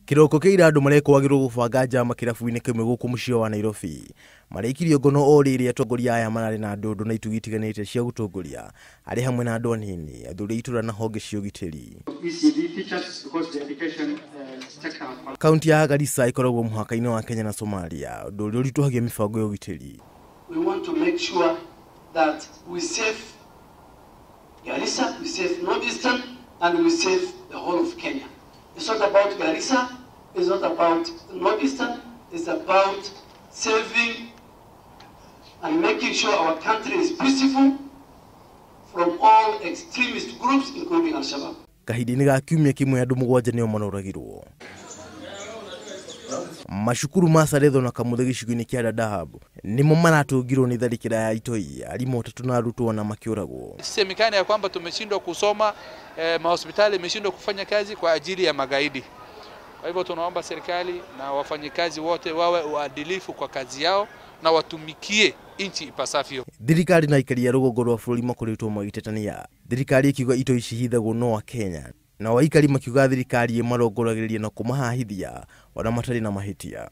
Kiroko keira andu marekwagirwo gubanga njama kirabu-ini kimwe guku mucii wa Nairobi. Mareikirio ngono o riri atongoria aya marari na ndundu na itugi itiganite cia gutongoria ari hamwe na andu anini athuri ituura na honge cia ugitiri. Kaunti ya Garissa ikoragwo muhaka-ini wa Kenya na Somalia, undu uria urituhagia mibango ya ugitiri. We want to make sure that we save Garissa, we save Northeastern, and we save the whole of Kenya. It's not about Garissa, it's not about Northeastern, it's about saving and making sure our country is peaceful from all extremist groups, including Shabaab. Kahidi-ini ga kiumia kimwe andu 7 nio manoragirwo. Mashukuru masaretho na kamuthe gicigo-ini kia Shabaab nimo maratungirwo ni tharikira ya itoi, arimu 3 na arutwo na makiuragwo. Semekana ya kwamba tumeshindwa kusoma, mahospitali imeshindwa kufanya kazi kwa ajili ya magaidi. Kwa hivyo tunaomba serikali na wafanyikazi wote wawe waadilifu kwa kazi yao na watumikie nchi ipasavyo. Thirikari na aikari ya rũgongo rwa bũrũri makoretwo magĩtetania. Thirikari ikiuga itoi cihithagwo no wa Kenya, na aikari makiuga thirikari imarongoragĩrĩria na kumahahithia wana matari na mahitia.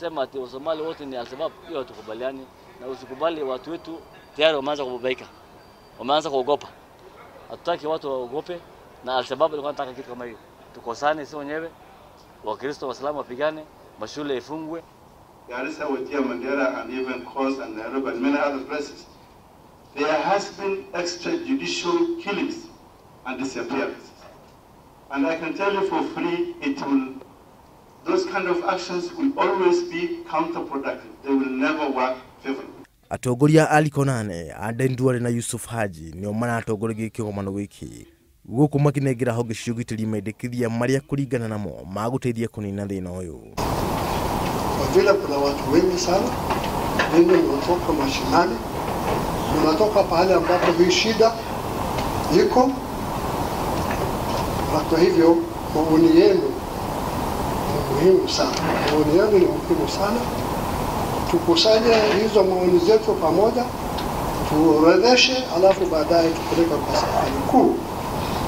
Sema ati Wasomali wote ni Shabaab, hiyo tukubaliani, na usikubali watu wetu tayari wameanza kubabaika. Wameanza kuogopa. Hatutaki watu waogope, na Shabaab ilikuwa inataka kitu kama hiyo. Tukosane sisi wenyewe, Wakristo Waislamu wapigane, mashule ifungwe. Garissa, Wajir, Mandera, and even Coast and Nairobi and many other places, there has been extrajudicial killings and disappearances. And I can tell you for free, those kind of actions will always be counterproductive. They will never work favorably. Atongoria alikonane Adenduare na Yusuf Haji nio maratongoria kigomano giki. Guku makinengira honge cia ugitiri mendekithia maria kuringana namo maguteithia kunina thina uyu. Kwa vile kuna watu wengi sana, wengi wanatoka mashinani, wanatoka pahali ambapo hii shida iko. Kwa hivyo maoni yenu ni muhimu sana. Maoni yenu ni muhimu sana. Tukusanye hizo maoni zetu pamoja, tuorodheshe, alafu baadaye tupeleke kwa serikali kuu.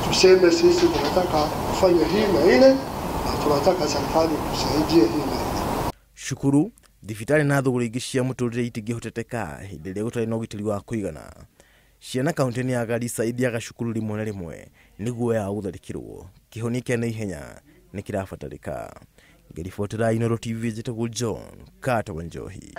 Tuseme sisi tunataka kufanya hii na ile, na tunataka serikali tusaidie hii na ile. Shukuru, thibitari na thogora ingi cia muturire itingihoteka hindi ria gutari na ugitiri wa kuigana. Ciana kaunti-ini ya Garissa ithiaga cukuru rimwe na rimwe niguo ya gutharikirwo. Kihonia kia naihenya ni kirabatarika. Ngiribotera Inooro TV njitagwo John Kata Wanjohi.